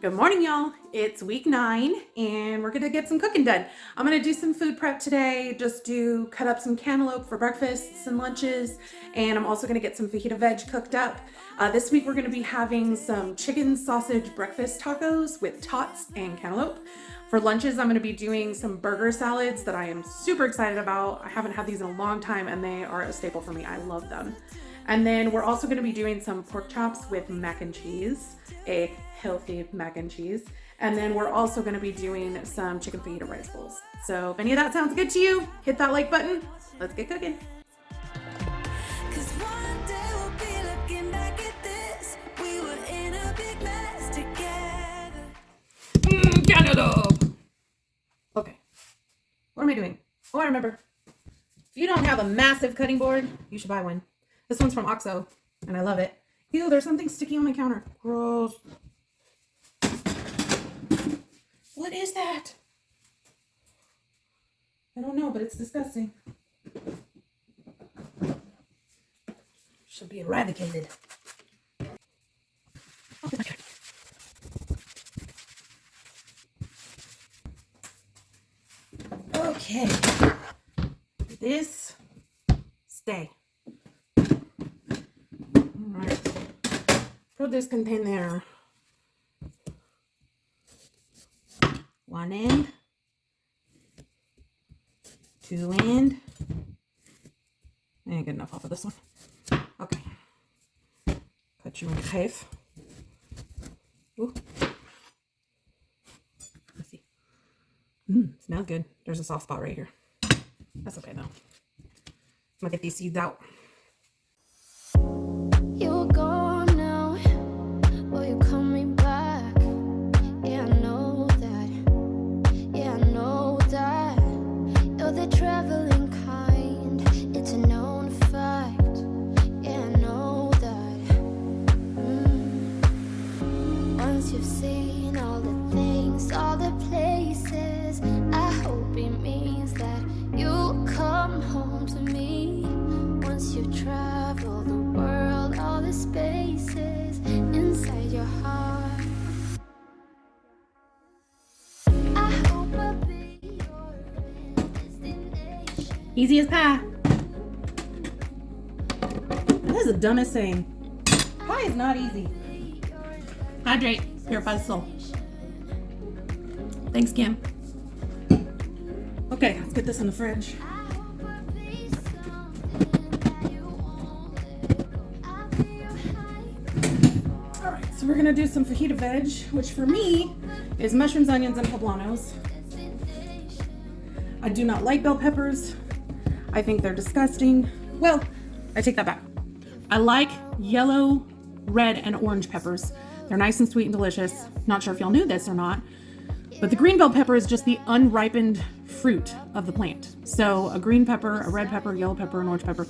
Good morning, y'all. It's week 9 and we're gonna get some cooking done. I'm gonna do some food prep today, cut up some cantaloupe for breakfasts and lunches, and I'm also gonna get some fajita veg cooked up. This week we're gonna be having some chicken sausage breakfast tacos with tots and cantaloupe. For lunches, I'm gonna be doing some burger salads that I am super excited about. I haven't had these in a long time and they are a staple for me. I love them. And then we're also gonna be doing some pork chops with mac and cheese, a healthy mac and cheese. And then we're also gonna be doing some chicken fajita rice bowls. So if any of that sounds good to you, hit that like button. Let's get cooking. Canada. Okay, what am I doing? Oh, I remember. If you don't have a massive cutting board, you should buy one. This one's from Oxo, and I love it. Ew, there's something sticky on my counter. Gross. What is that? I don't know, but it's disgusting. Should be eradicated. Oh, my God. Okay. This stay. Alright. Put this container. One end. Two end. I ain't good enough off of this one. Okay. Cut you in half. Ooh. Let's see. Smells good. There's a soft spot right here. That's okay though. I'm gonna get these seeds out. You're gone now. Will you coming back? Yeah, I know that. Yeah, I know that. You're the traveling kind. It's a known fact. Yeah, I know that. Once you've seen all the things, all the places, I hope it means that you'll come home to me. Once you've traveled the world, all the spaces inside your heart, I hope I'll be your destination. Easy as pie. That is the dumbest saying. Pie is not easy. Hydrate. Purify the soul. Thanks, Kim. Okay, let's get this in the fridge. Alright, so we're gonna do some fajita veg, which for me is mushrooms, onions, and poblanos. I do not like bell peppers. I think they're disgusting. Well, I take that back. I like yellow, red, and orange peppers. They're nice and sweet and delicious. Not sure if y'all knew this or not, but the green bell pepper is just the unripened fruit of the plant. So a green pepper, a red pepper, yellow pepper, an orange pepper,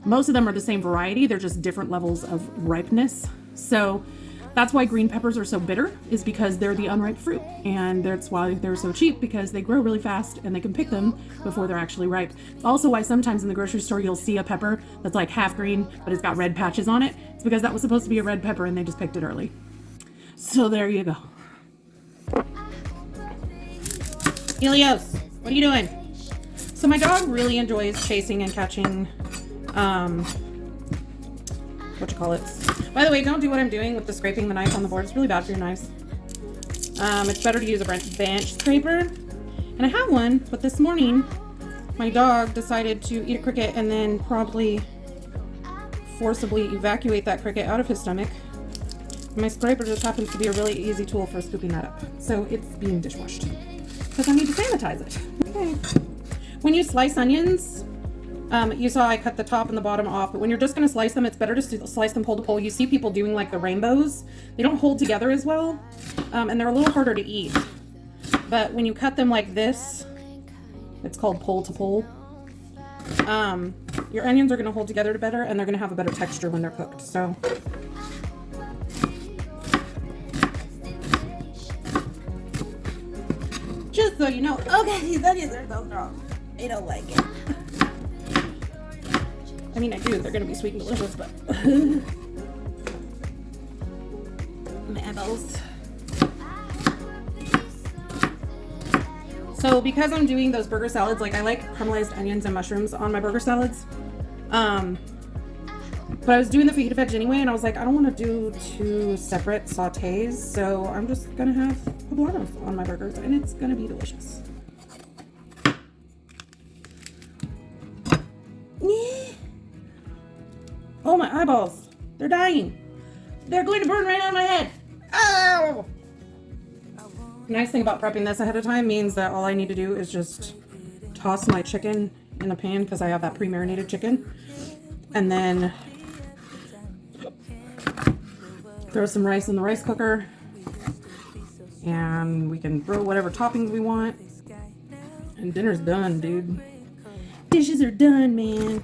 most of them are the same variety. They're just different levels of ripeness. So that's why green peppers are so bitter, is because they're the unripe fruit. And that's why they're so cheap, because they grow really fast and they can pick them before they're actually ripe. Also why sometimes in the grocery store you'll see a pepper that's like half green, but it's got red patches on it. It's because that was supposed to be a red pepper and they just picked it early. So there you go. Helios, what are you doing? So my dog really enjoys chasing and catching, By the way, don't do what I'm doing with the scraping the knife on the board. It's really bad for your knives. It's better to use a bench scraper. And I have one, but this morning, my dog decided to eat a cricket and then probably forcibly evacuate that cricket out of his stomach. My scraper just happens to be a really easy tool for scooping that up. So it's being dishwashed, because I need to sanitize it. Okay. When you slice onions, you saw I cut the top and the bottom off, but when you're just going to slice them, it's better to slice them pole to pole. You see people doing like the rainbows. They don't hold together as well, and they're a little harder to eat. But when you cut them like this, it's called pole to pole, your onions are going to hold together better, and they're going to have a better texture when they're cooked. So just so you know. Okay, these onions are so strong. I don't like it. I mean, I do. They're going to be sweet and delicious, but... My eyeballs. So because I'm doing those burger salads, like I like caramelized onions and mushrooms on my burger salads. But I was doing the fajita veg anyway, and I was like, I don't want to do 2 separate sautés, so I'm just gonna have poblanos on my burgers, and it's gonna be delicious. Oh, my eyeballs. They're dying. They're going to burn right out of my head. Ow! Nice thing about prepping this ahead of time means that all I need to do is just toss my chicken in the pan because I have that pre-marinated chicken. And then throw some rice in the rice cooker. And we can throw whatever toppings we want. And dinner's done, dude. Dishes are done, man.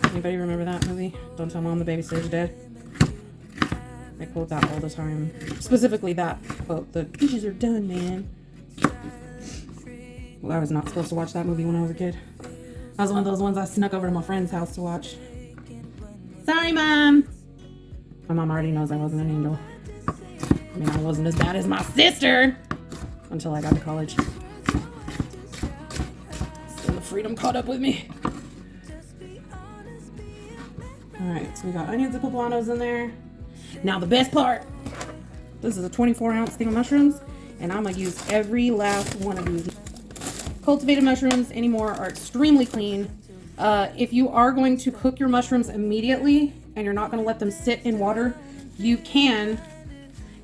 Anybody remember that movie? Don't Tell Mom the Babysitter's Dead. I quote that all the time. Specifically that quote, the dishes are done, man. Well, I was not supposed to watch that movie when I was a kid. That was one of those ones I snuck over to my friend's house to watch. Sorry, Mom! My mom already knows I wasn't an angel. I mean, I wasn't as bad as my sister! Until I got to college. Still the freedom caught up with me. Alright, so we got onions and poblanos in there. Now the best part. This is a 24-ounce thing of mushrooms, and I'm going to use every last one of these. Cultivated mushrooms anymore are extremely clean. If you are going to cook your mushrooms immediately, and you're not going to let them sit in water, you can,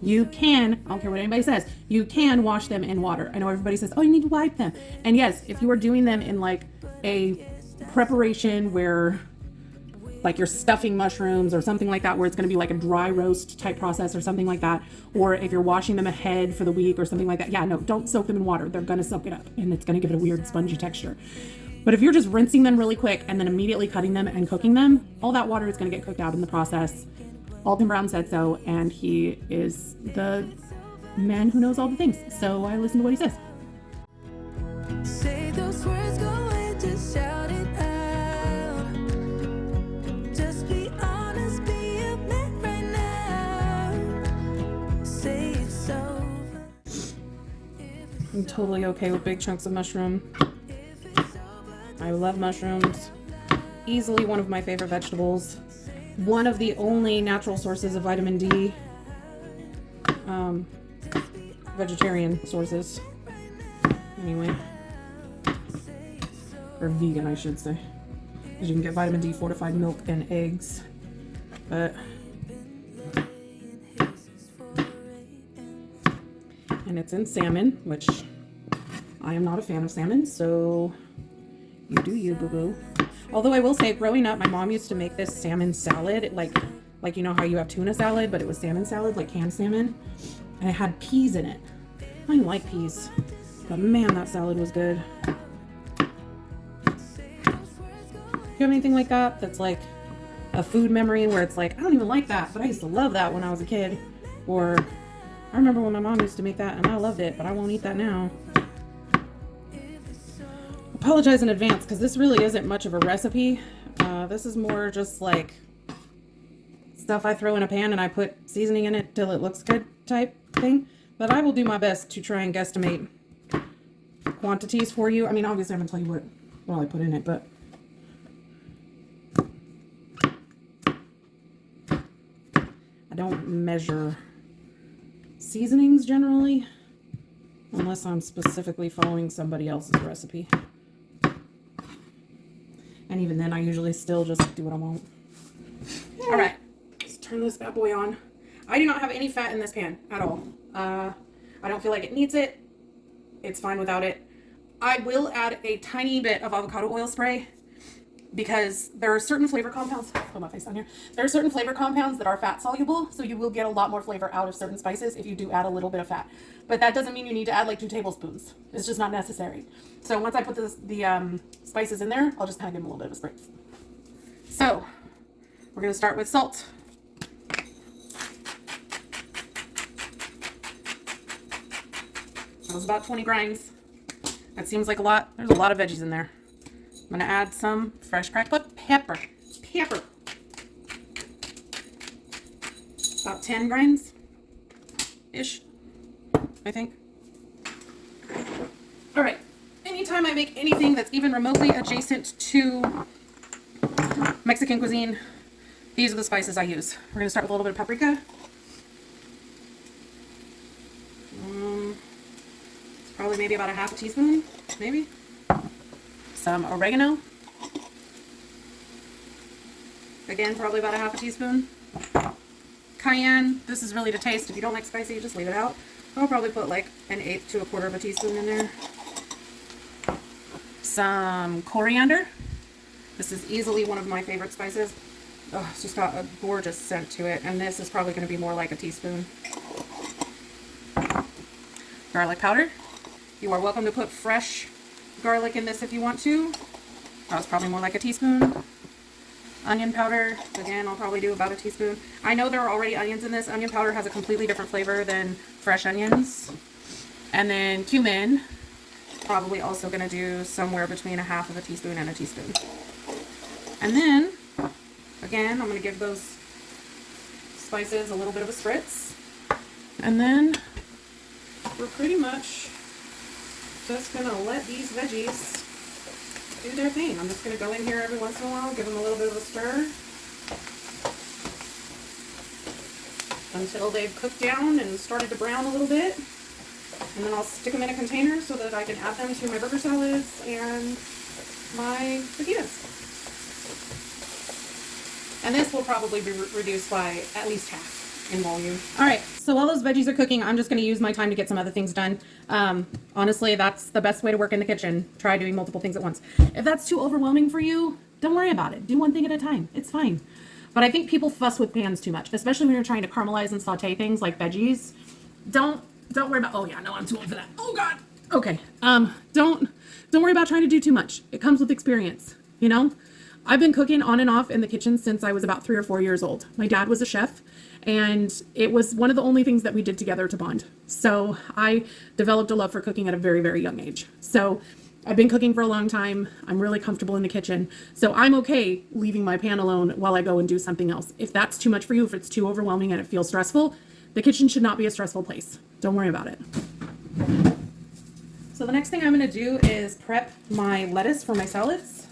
I don't care what anybody says, you can wash them in water. I know everybody says, oh, you need to wipe them. And yes, if you are doing them in like a preparation where like you're stuffing mushrooms or something like that, where it's going to be like a dry roast type process or something like that, or if you're washing them ahead for the week or something like that, yeah, no, don't soak them in water. They're going to soak it up and it's going to give it a weird spongy texture. But if you're just rinsing them really quick and then immediately cutting them and cooking them, all that water is going to get cooked out in the process. Alton Brown said so, and he is the man who knows all the things. So I listen to what he says. Say those words, go and just shout it out. Just be honest, be a man right now. Say it's over. I'm totally okay with big chunks of mushroom. I love mushrooms. Easily one of my favorite vegetables. One of the only natural sources of vitamin D. Vegetarian sources. Anyway. Or vegan, I should say. Because you can get vitamin D fortified milk and eggs. But... and it's in salmon, which I am not a fan of salmon, so you do you, boo-boo. Although I will say, growing up, my mom used to make this salmon salad, like you know how you have tuna salad, but it was salmon salad, like canned salmon, and it had peas in it. I didn't like peas, but man, that salad was good. Do you have anything like that that's like a food memory where it's like, I don't even like that, but I used to love that when I was a kid? Or I remember when my mom used to make that and I loved it, but I won't eat that now. Apologize in advance because this really isn't much of a recipe. This is more just like stuff I throw in a pan and I put seasoning in it till it looks good type thing. But I will do my best to try and guesstimate quantities for you. I mean, obviously I'm going to tell you what I put in it, but I don't measure seasonings generally unless I'm specifically following somebody else's recipe. And even then, I usually still just do what I want. All right, let's turn this bad boy on. I do not have any fat in this pan at all. I don't feel like it needs it. It's fine without it. I will add a tiny bit of avocado oil spray because there are certain flavor compounds. Put my face on here. There are certain flavor compounds that are fat soluble, so you will get a lot more flavor out of certain spices if you do add a little bit of fat. But that doesn't mean you need to add like 2 tablespoons. It's just not necessary. So once I put the spices in there, I'll just kind of give them a little bit of a spritz. So we're going to start with salt. That was about 20 grains. That seems like a lot. There's a lot of veggies in there. I'm going to add some fresh cracked pepper. About 10 grains-ish, I think. All anytime I make anything that's even remotely adjacent to Mexican cuisine, these are the spices I use. We're going to start with a little bit of paprika. It's probably maybe about a half a teaspoon, maybe. Some oregano. Again, probably about a half a teaspoon. Cayenne. This is really to taste. If you don't like spicy, just leave it out. I'll probably put like 1/8 to 1/4 of a teaspoon in there. Some coriander. This is easily one of my favorite spices. Oh, it's just got a gorgeous scent to it. And this is probably going to be more like a teaspoon. Garlic powder. You are welcome to put fresh garlic in this if you want to. That was probably more like a teaspoon. Onion powder. Again, I'll probably do about a teaspoon. I know there are already onions in this. Onion powder has a completely different flavor than fresh onions. And then cumin. Probably also going to do somewhere between a half of a teaspoon and a teaspoon. And then, again, I'm going to give those spices a little bit of a spritz. And then we're pretty much just going to let these veggies do their thing. I'm just going to go in here every once in a while, give them a little bit of a stir until they've cooked down and started to brown a little bit. And then I'll stick them in a container so that I can add them to my burger salads and my fajitas. And this will probably be reduced by at least half in volume. All right, so while those veggies are cooking, I'm just going to use my time to get some other things done. Honestly, that's the best way to work in the kitchen. Try doing multiple things at once. If that's too overwhelming for you, don't worry about it. Do one thing at a time. It's fine. But I think people fuss with pans too much, especially when you're trying to caramelize and saute things like veggies. Don't worry about, oh yeah, no, I'm too old for that. Oh God. Okay. Don't worry about trying to do too much. It comes with experience, you know? I've been cooking on and off in the kitchen since I was about 3 or 4 years old. My dad was a chef, and it was one of the only things that we did together to bond. So I developed a love for cooking at a very, very young age. So I've been cooking for a long time. I'm really comfortable in the kitchen. So I'm okay leaving my pan alone while I go and do something else. If that's too much for you, if it's too overwhelming and it feels stressful, the kitchen should not be a stressful place. Don't worry about it. So the next thing I'm going to do is prep my lettuce for my salads.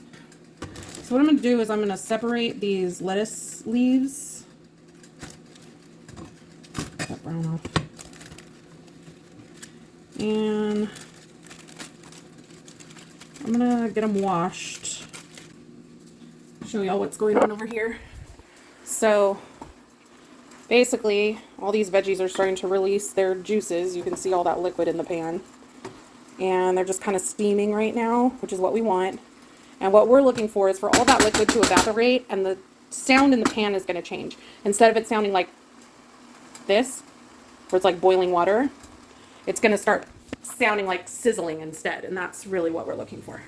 So what I'm going to do is I'm going to separate these lettuce leaves. Cut that brown off. And I'm going to get them washed. Show y'all what's going on over here. So basically, all these veggies are starting to release their juices. You can see all that liquid in the pan. And they're just kind of steaming right now, which is what we want. And what we're looking for is for all that liquid to evaporate, and the sound in the pan is going to change. Instead of it sounding like this, where it's like boiling water, it's going to start sounding like sizzling instead. And that's really what we're looking for.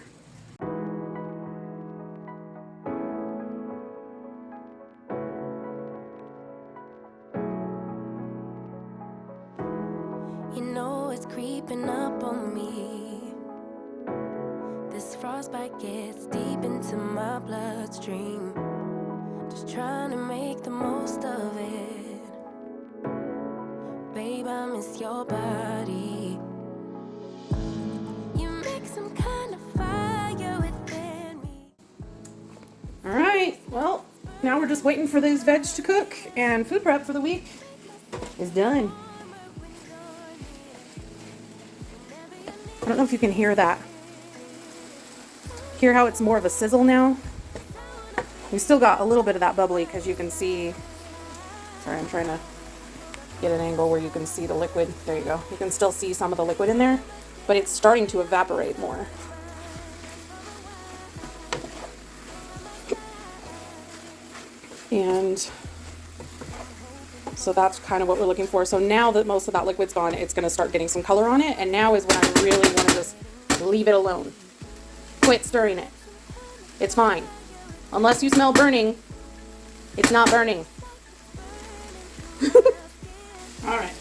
You know it's creeping up on me. This frostbite gets deep into my bloodstream. Just trying to make the most of it. Babe, I miss your body. You make some kind of fire within me. All right, well, now we're just waiting for these veg to cook, and food prep for the week is done. I don't know if you can hear that. Hear how it's more of a sizzle now? We still got a little bit of that bubbly because you can see, sorry, I'm trying to get an angle where you can see the liquid. There you go. You can still see some of the liquid in there, but it's starting to evaporate more. And so that's kind of what we're looking for. So now that most of that liquid's gone, it's going to start getting some color on it. And now is when I really want to just leave it alone. Quit stirring it. It's fine. Unless you smell burning, it's not burning. All right.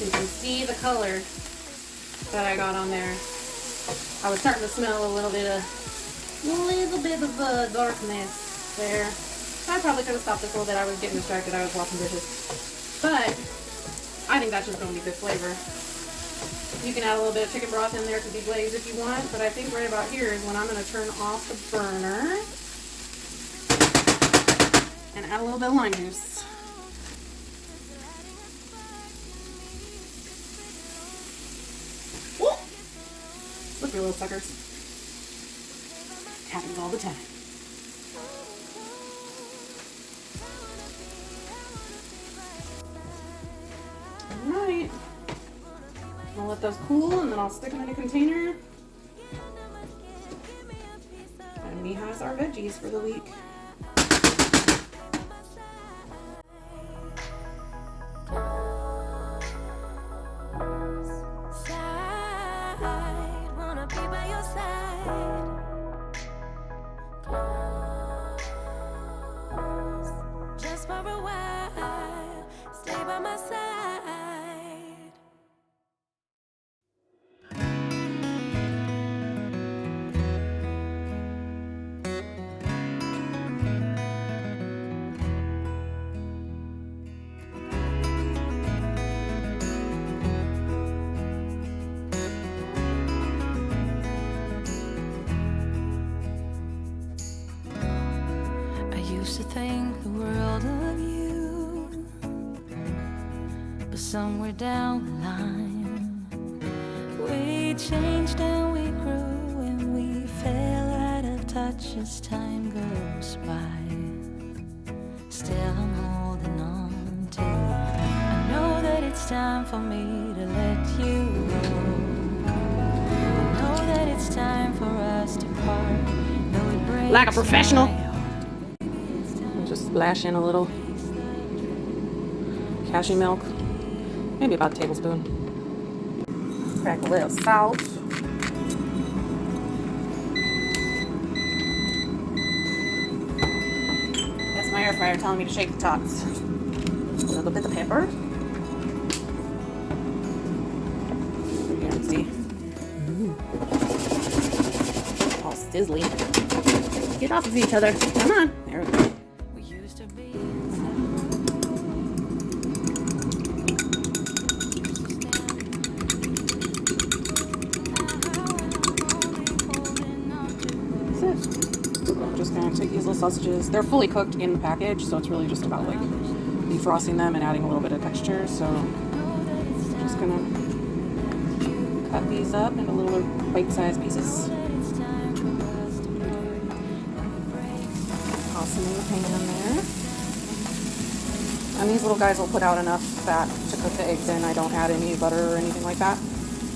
You can see the color that I got on there. I was starting to smell a little bit of darkness there. I probably could have stopped this a little bit. I was getting distracted. I was washing dishes. But I think that's just going to be good flavor. You can add a little bit of chicken broth in there to deglaze if you want, but I think right about here is when I'm going to turn off the burner and add a little bit of lime juice. Woo! Look, your little suckers. Happens all the time. Alright. I'll let those cool and then I'll stick them in a container. And we have our veggies for the week. Wanna be by your side. Close, just for a while. Stay by my side. Used to think the world of you, but somewhere down the line we changed and we grew and we fell out of touch as time goes by. Still I'm holding on to you. I know that it's time for me to let you go. I know that it's time for us to part. Though it breaks Like a professional. my heart. Just splash in a little cashew milk, maybe about a tablespoon. Crack a little salt. That's my air fryer telling me to shake the tops. A little bit of pepper. Here, let's see. All sizzly. Get off of each other. Come on. There we go. I'm just going to take these little sausages. They're fully cooked in the package, so it's really just about like defrosting them and adding a little bit of texture. So I'm just going to cut these up into little bite-sized pieces. Toss them in the pan there. And these little guys will put out enough fat to cook the eggs in. I don't add any butter or anything like that.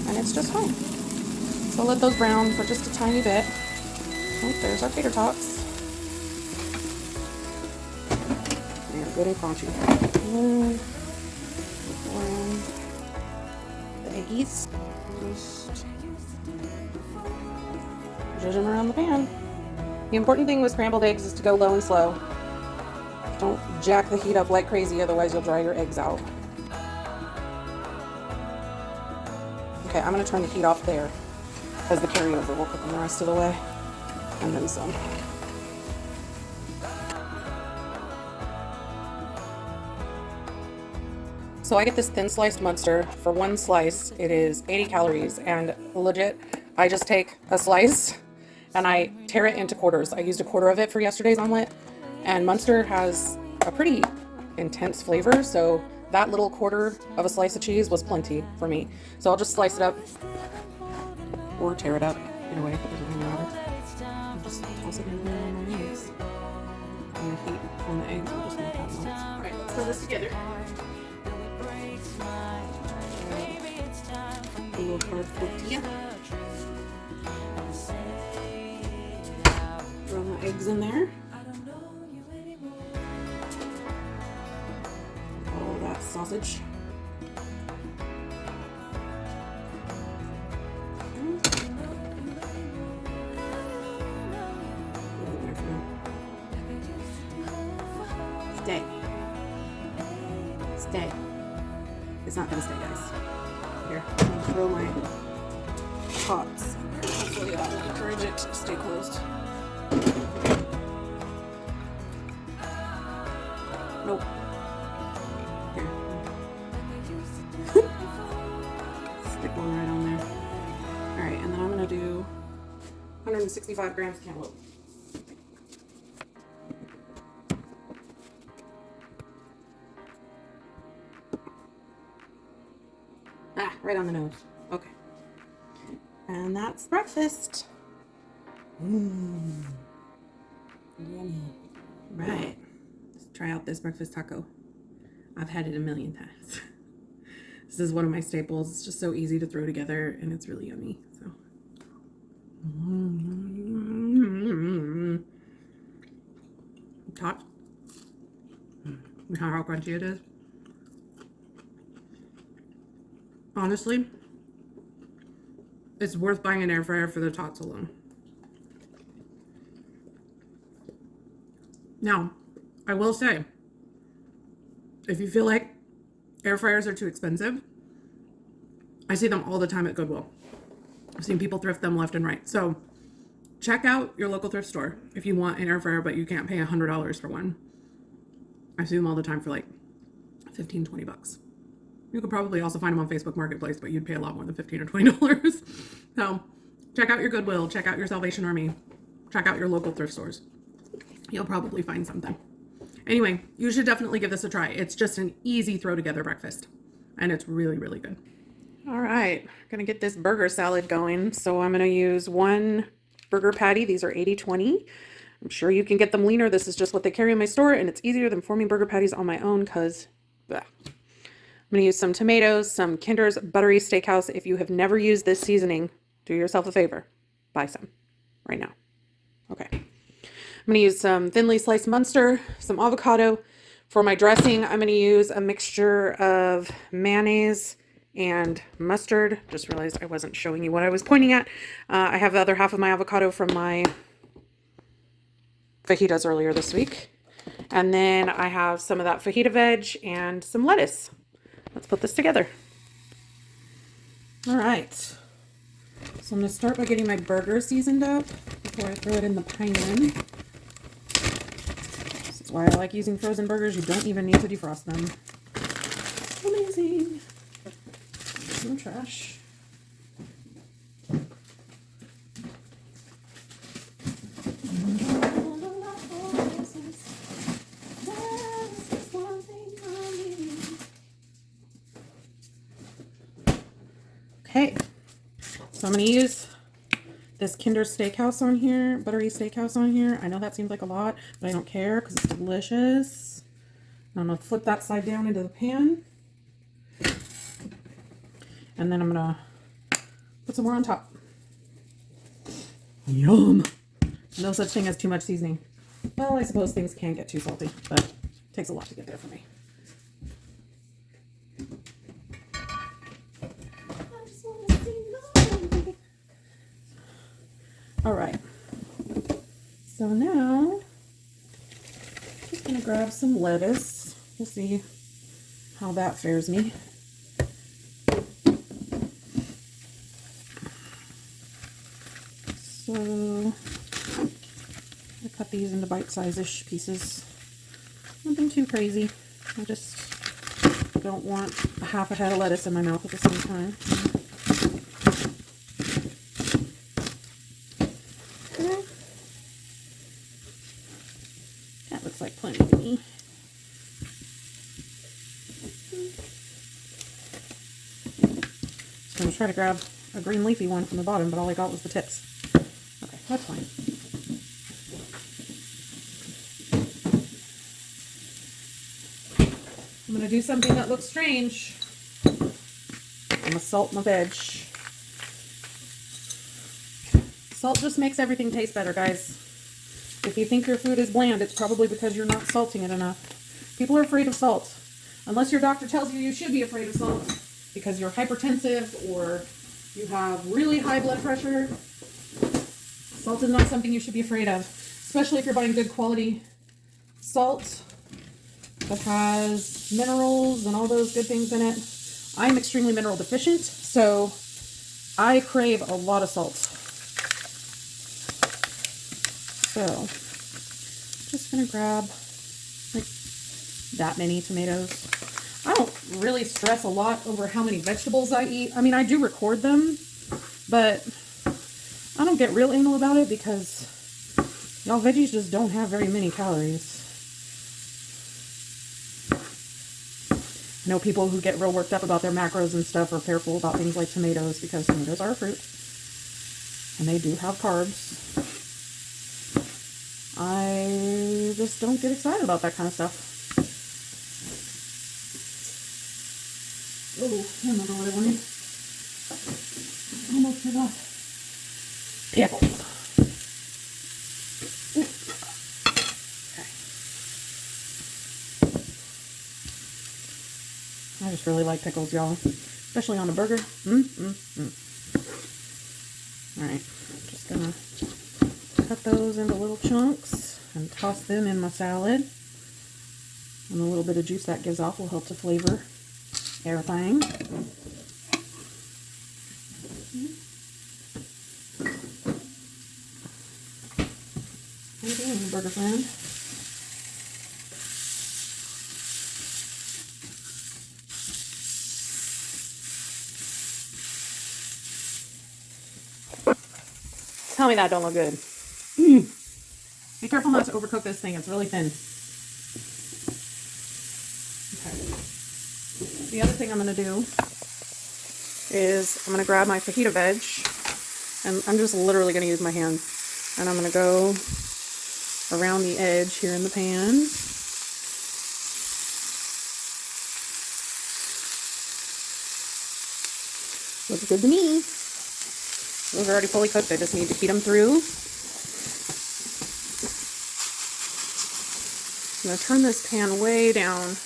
And it's just fine. So let those brown for just a tiny bit. Oh, there's our tater tots. They're good and crunchy. And the eggies. Just zhuzh them around the pan. The important thing with scrambled eggs is to go low and slow. Don't jack the heat up like crazy, otherwise you'll dry your eggs out. Okay, I'm going to turn the heat off there because the carryover will cook them the rest of the way. And then some. So I get this thin sliced Munster. For one slice, it is 80 calories, and legit, I just take a slice and I tear it into quarters. I used a quarter of it for yesterday's omelet, and Munster has a pretty intense flavor, so that little quarter of a slice of cheese was plenty for me. So I'll just slice it up or tear it up. Either way, it doesn't really matter. Just toss it in there on my eggs. And the heat on the eggs will just make that much. Alright, let's put this together. A little carb tortilla. Throw my eggs in there. All that sausage. Stay. Stay. It's not gonna stay, guys. Here, I'm gonna throw my pots. Hopefully that'll encourage it to stay closed. Nope. Here. Stick one right on there. All right, and then I'm gonna do 165 grams of cantaloupe. Right on the nose. Okay. And that's breakfast. Yummy. Right. Let's try out this breakfast taco. I've had it a million times. This is one of my staples. It's just so easy to throw together and it's really yummy. So. Hot. Look how crunchy it is. Honestly, it's worth buying an air fryer for the tots alone. Now, I will say, if you feel like air fryers are too expensive, I see them all the time at Goodwill. I've seen people thrift them left and right. So check out your local thrift store if you want an air fryer, but you can't pay $100 for one. I see them all the time for like 15, 20 bucks. You could probably also find them on Facebook Marketplace, but you'd pay a lot more than $15 or $20. So check out your Goodwill, check out your Salvation Army, check out your local thrift stores. You'll probably find something. Anyway, you should definitely give this a try. It's just an easy throw together breakfast and it's really, really good. All right, gonna get this burger salad going. So I'm gonna use one burger patty. These are 80/20. I'm sure you can get them leaner. This is just what they carry in my store and it's easier than forming burger patties on my own because I'm going to use some tomatoes, some Kinder's Buttery Steakhouse. If you have never used this seasoning, do yourself a favor. Buy some right now. Okay. I'm going to use some thinly sliced Munster, some avocado. For my dressing, I'm going to use a mixture of mayonnaise and mustard. Just realized I wasn't showing you what I was pointing at. I have the other half of my avocado from my fajitas earlier this week. And then I have some of that fajita veg and some lettuce. Let's put this together. All right. So I'm going to start by getting my burger seasoned up before I throw it in the pan. This is why I like using frozen burgers. You don't even need to defrost them. Amazing. Some trash. Okay, so I'm going to use this Kinder Steakhouse on here, Buttery Steakhouse on here. I know that seems like a lot, but I don't care because it's delicious. I'm going to flip that side down into the pan. And then I'm going to put some more on top. Yum! No such thing as too much seasoning. Well, I suppose things can get too salty, but it takes a lot to get there for me. All right, so now I'm just gonna grab some lettuce. We'll see how that fares me. So I cut these into bite-size-ish pieces. Nothing too crazy. I just don't want a half a head of lettuce in my mouth at the same time. Looks like plenty to me. So I'm going to try to grab a green leafy one from the bottom, but all I got was the tips. Okay, that's fine. I'm going to do something that looks strange. I'm going to salt my veg. Salt just makes everything taste better, guys. If you think your food is bland, it's probably because you're not salting it enough. People are afraid of salt. Unless your doctor tells you you should be afraid of salt because you're hypertensive or you have really high blood pressure. Salt is not something you should be afraid of, especially if you're buying good quality salt that has minerals and all those good things in it. I'm extremely mineral deficient, so I crave a lot of salt. So, just gonna grab like that many tomatoes. I don't really stress a lot over how many vegetables I eat. I mean, I do record them, but I don't get real anal about it because y'all, veggies just don't have very many calories. I know people who get real worked up about their macros and stuff are careful about things like tomatoes because tomatoes are a fruit and they do have carbs. I just don't get excited about that kind of stuff. Oh, I remember what I wanted. Almost forgot. Pickles. Okay. I just really like pickles, y'all. Especially on a burger. Alright. Just gonna cut those into little chunks and toss them in my salad. And a little bit of juice that gives off will help to flavor everything. How you doing, burger friend? Tell me that don't look good. Be careful not to overcook this thing. It's really thin. Okay. The other thing I'm going to do is I'm going to grab my fajita veg, and I'm just literally going to use my hand, and I'm going to go around the edge here in the pan. Looks good to me. Those are already fully cooked. I just need to heat them through. I'm going to turn this pan way down.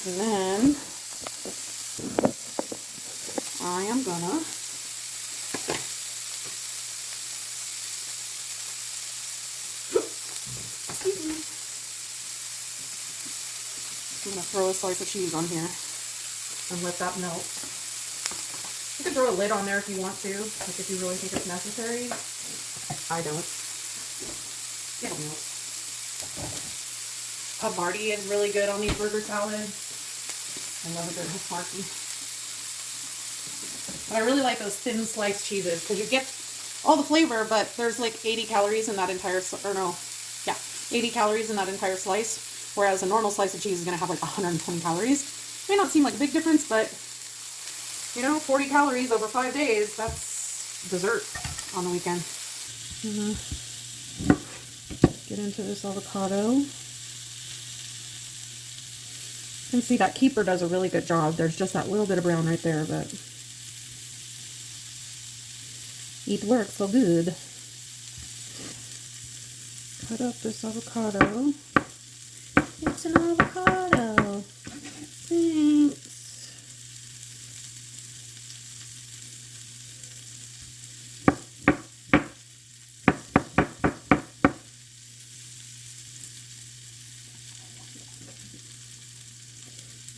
And then I am going to throw a slice of cheese on here and let that melt. You can throw a lid on there if you want to, like if you really think it's necessary. I don't. It'll melt. Havarti is really good on these burger salads. I love a good Havarti. But I really like those thin sliced cheeses because you get all the flavor, but there's like 80 calories in that entire, 80 calories in that entire slice. Whereas a normal slice of cheese is going to have like 120 calories. May not seem like a big difference, but you know, 40 calories over 5 days, that's dessert on the weekend. Get into this avocado. You can see that keeper does a really good job. There's just that little bit of brown right there, but it works so good. Cut up this avocado. It's an avocado. Thanks.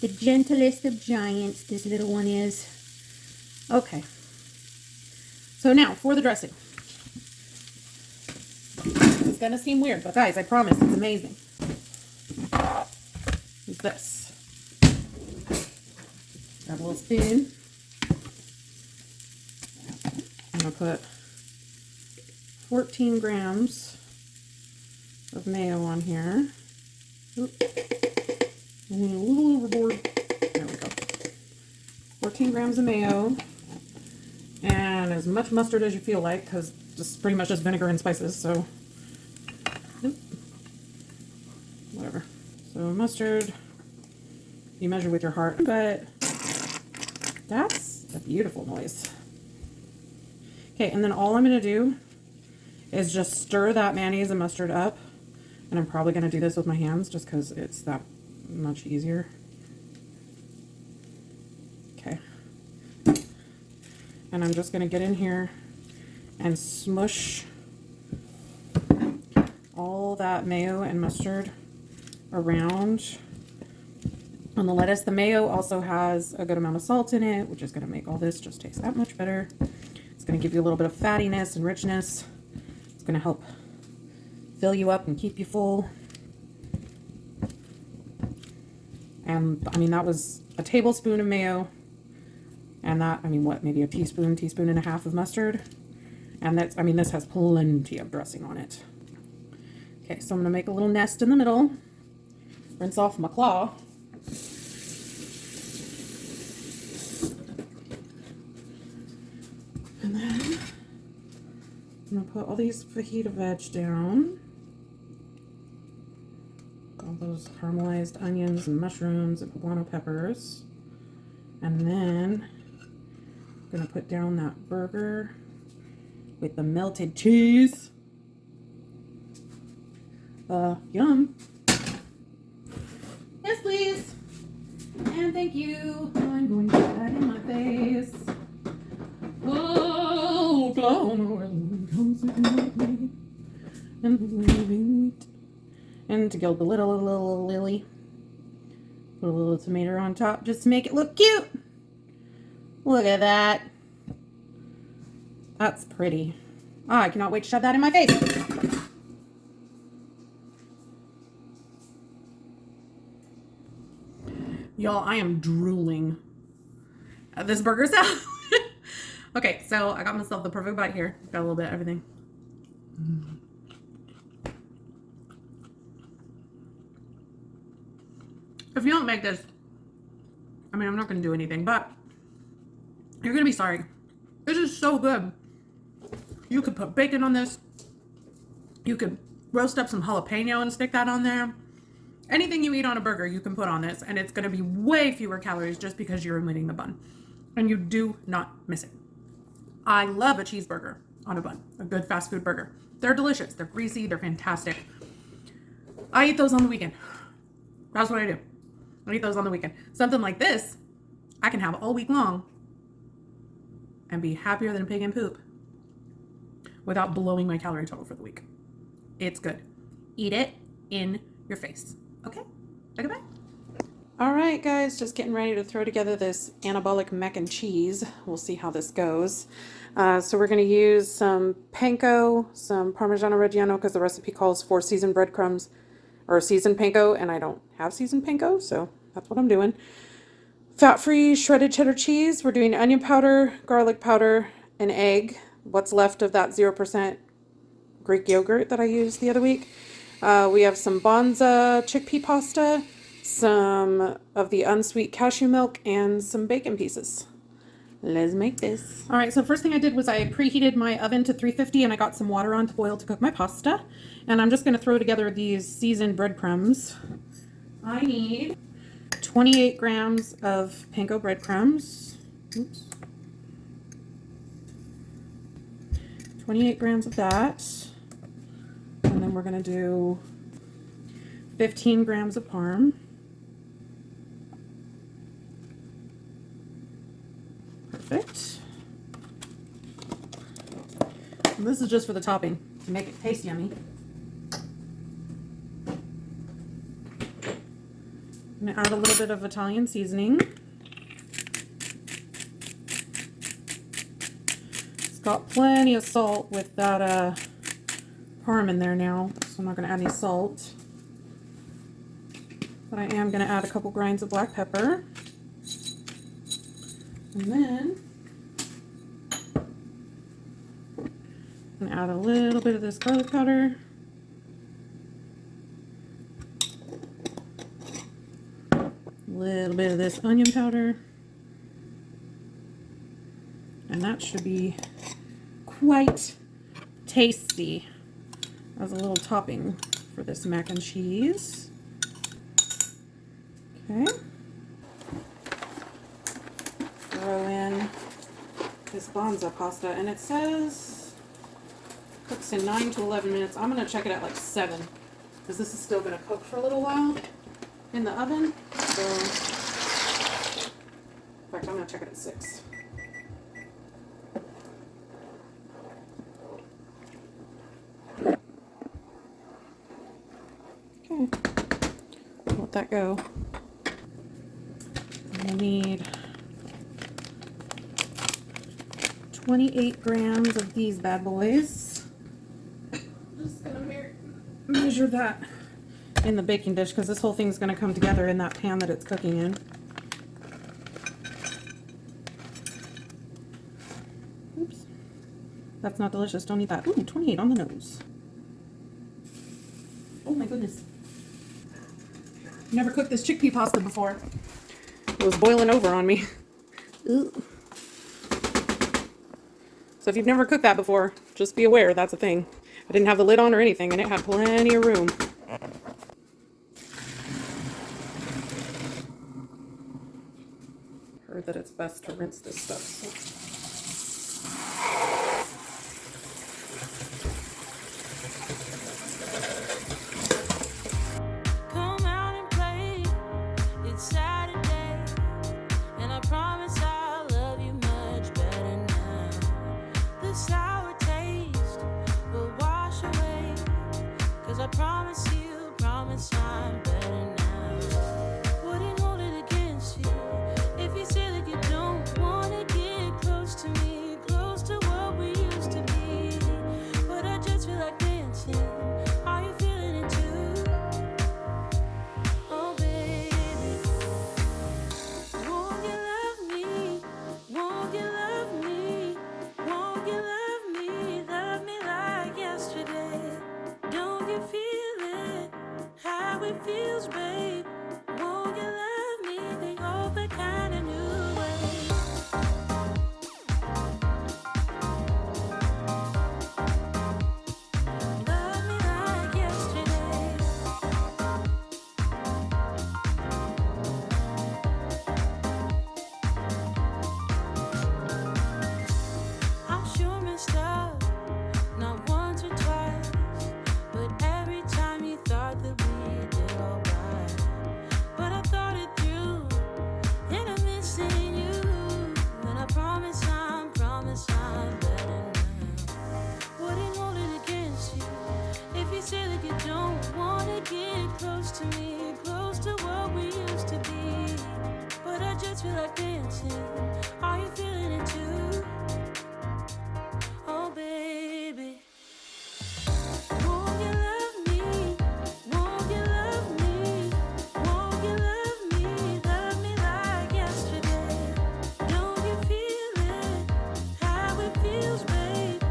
The gentlest of giants, this little one is. Okay. So now, for the dressing. It's gonna seem weird, but guys, I promise it's amazing. Use this. Grab a little spoon. I'm gonna put 14 grams of mayo on here. Oop. A little overboard. There we go. 14 grams of mayo. And as much mustard as you feel like, because it's pretty much just vinegar and spices, so. Oop. Whatever. So mustard, you measure with your heart, but that's a beautiful noise. Okay, and then all I'm going to do is just stir that mayonnaise and mustard up. And I'm probably going to do this with my hands just because it's that much easier. Okay. And I'm just going to get in here and smush all that mayo and mustard around on the lettuce. The mayo also has a good amount of salt in it, which is going to make all this just taste that much better. It's going to give you a little bit of fattiness and richness. It's going to help fill you up and keep you full. And I mean, that was a tablespoon of mayo. And that, I mean, what, maybe a teaspoon and a half of mustard. And that's, I mean, this has plenty of dressing on it. Okay, so I'm going to make a little nest in the middle. Rinse off my claw. And then I'm going to put all these fajita veg down. All those caramelized onions and mushrooms and poblano peppers. And then I'm going to put down that burger with the melted cheese. Yum. Yes, please. And thank you. I'm going to put that in my face. Oh, and to gild the little lily, put a little tomato on top just to make it look cute. Look at that. That's pretty. Oh, I cannot wait to shove that in my face. Y'all, I am drooling at this burger salad. Okay, so I got myself the perfect bite here. Got a little bit of everything. If you don't make this, I mean, I'm not going to do anything, but you're going to be sorry. This is so good. You could put bacon on this. You could roast up some jalapeno and stick that on there. Anything you eat on a burger, you can put on this, and it's going to be way fewer calories just because you're omitting the bun. And you do not miss it. I love a cheeseburger on a bun, a good fast food burger. They're delicious. They're greasy. They're fantastic. I eat those on the weekend. That's what I do. I eat those on the weekend. Something like this, I can have all week long and be happier than a pig in poop without blowing my calorie total for the week. It's good. Eat it in your face. Okay? Okay, bye. All right, guys, just getting ready to throw together this Anabolic Mac and Cheese. We'll see how this goes. So we're going to use some panko, some Parmigiano Reggiano, because the recipe calls for seasoned breadcrumbs, or seasoned panko, and I don't have seasoned panko, so that's what I'm doing. Fat-free shredded cheddar cheese. We're doing onion powder, garlic powder, an egg. What's left of that 0% Greek yogurt that I used the other week. We have some Bonza chickpea pasta, some of the unsweet cashew milk, and some bacon pieces. Let's make this. All right, so first thing I did was I preheated my oven to 350 and I got some water on to boil to cook my pasta. And I'm just going to throw together these seasoned breadcrumbs. I need 28 grams of panko breadcrumbs. Oops. 28 grams of that. And then we're going to do 15 grams of parm. Perfect. And this is just for the topping to make it taste yummy. I'm going to add a little bit of Italian seasoning. It's got plenty of salt with that parm in there now, so I'm not going to add any salt. But I am going to add a couple grinds of black pepper. And then I'm going to add a little bit of this garlic powder. A little bit of this onion powder. And that should be quite tasty as a little topping for this mac and cheese. Okay. Throw in this Bonza pasta, and it says cooks in 9 to 11 minutes. I'm going to check it at like 7 because this is still going to cook for a little while in the oven. So, in fact, I'm going to check it at 6. Okay, let that go. I need 28 grams of these bad boys. I'm just gonna measure that in the baking dish because this whole thing's going to come together in that pan that it's cooking in. Oops. That's not delicious. Don't eat that. Ooh, 28 on the nose. Oh my goodness. Never cooked this chickpea pasta before. It was boiling over on me. Ooh. So if you've never cooked that before, just be aware that's a thing. I didn't have the lid on or anything, and it had plenty of room. Heard that it's best to rinse this stuff. So. Come out and play. It's Saturday, and I promise I'll love you much better now. The sour taste will wash away, 'cause I promise I'm better now. Wouldn't hold it against you if you say that you don't wanna get close to me, close to what we used to be. But I just feel like dancing. Are you feeling it too? Oh baby, won't you love me? Won't you love me? Won't you love me? Love me like yesterday. Don't you feel it? How it feels, babe. Won't you love me the old kind of new way? Love me like yesterday. I'm sure messed up, not once or twice, but every time you thought that we did alright. But I thought it through, and I'm missing you. And I promise I'm better now. Wouldn't hold it against you if you say that you don't wanna get close to me, close to what we used to be. But I just feel like dancing. Are you feeling it too? Oh baby, won't you love me? Won't you love me? Won't you love me? Love me like yesterday. Don't you feel it? How it feels, babe.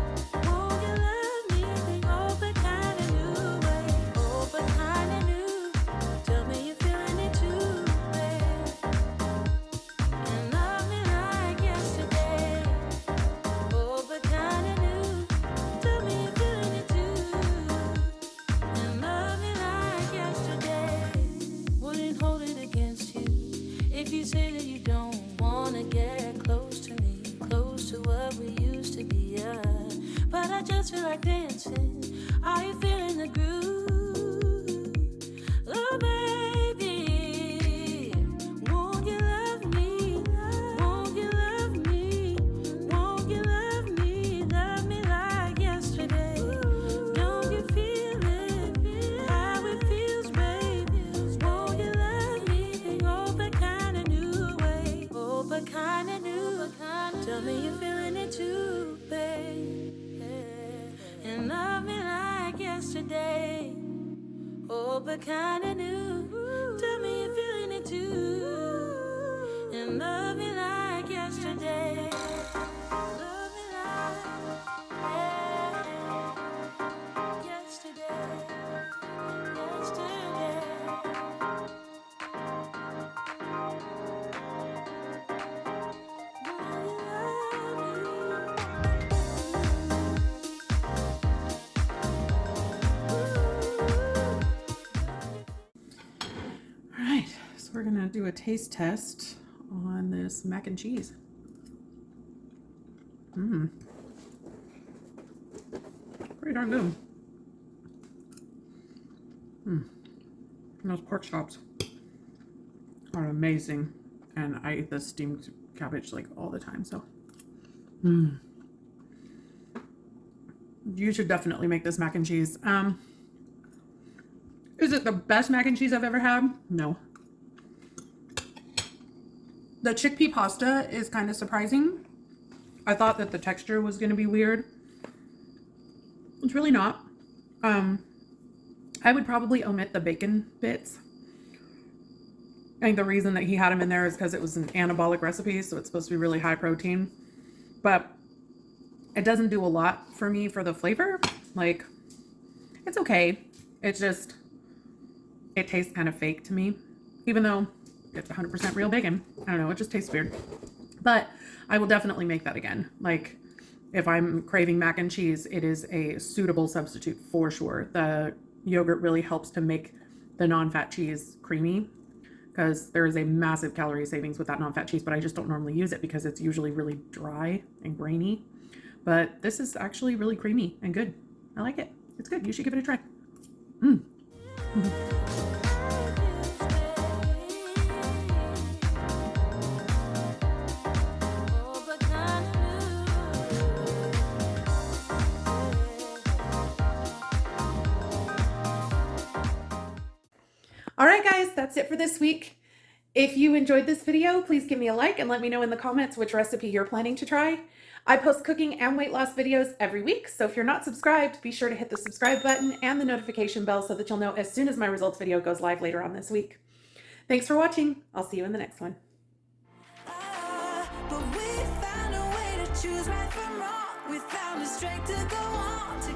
Won't you love me the old but kinda new way? Old but kinda new. Tell me you're feeling it too, babe. And love me like yesterday. Old but kinda new. Tell me you're feeling it too. And love me like yesterday. Wouldn't hold it against you if you say that you don't wanna get close to me, close to what we used to be. But I just feel like dancing. Are you feeling the groove? Oh baby, won't you love me? Won't you love me? Won't you love me? Love me like yesterday. Don't you feel it? How it feels, babe. Won't you love me the old but kinda new way? Old but kinda new. Tell me you're feeling it too, babe. And love me like yesterday. Old but kinda new. Tell me you're feeling it too. And love me like yesterday. Love me like yesterday. Yesterday. All right, so we're gonna do a taste test on this mac and cheese. Pretty darn good. And those pork chops are amazing, and I eat this steamed cabbage like all the time. So, you should definitely make this mac and cheese. Is it the best mac and cheese I've ever had? No. The chickpea pasta is kind of surprising. I thought that the texture was going to be weird. It's really not. I I would probably omit the bacon bits. I think the reason that he had them in there is because it was an anabolic recipe, so it's supposed to be really high protein. But it doesn't do a lot for me for the flavor. Like, it's okay. It's just, it tastes kind of fake to me. Even though it's 100% real bacon. I don't know, it just tastes weird. But I will definitely make that again. Like, if I'm craving mac and cheese, it is a suitable substitute for sure. The yogurt really helps to make the non-fat cheese creamy, because there is a massive calorie savings with that non-fat cheese, but I just don't normally use it because it's usually really dry and grainy. But this is actually really creamy and good. I like it. It's good. You should give it a try. All right, guys, that's it for this week. If you enjoyed this video, please give me a like and let me know in the comments which recipe you're planning to try. I post cooking and weight loss videos every week, so if you're not subscribed, be sure to hit the subscribe button and the notification bell so that you'll know as soon as my results video goes live later on this week. Thanks for watching. I'll see you in the next one. But we found a way to choose right from wrong. We found the strength to go on.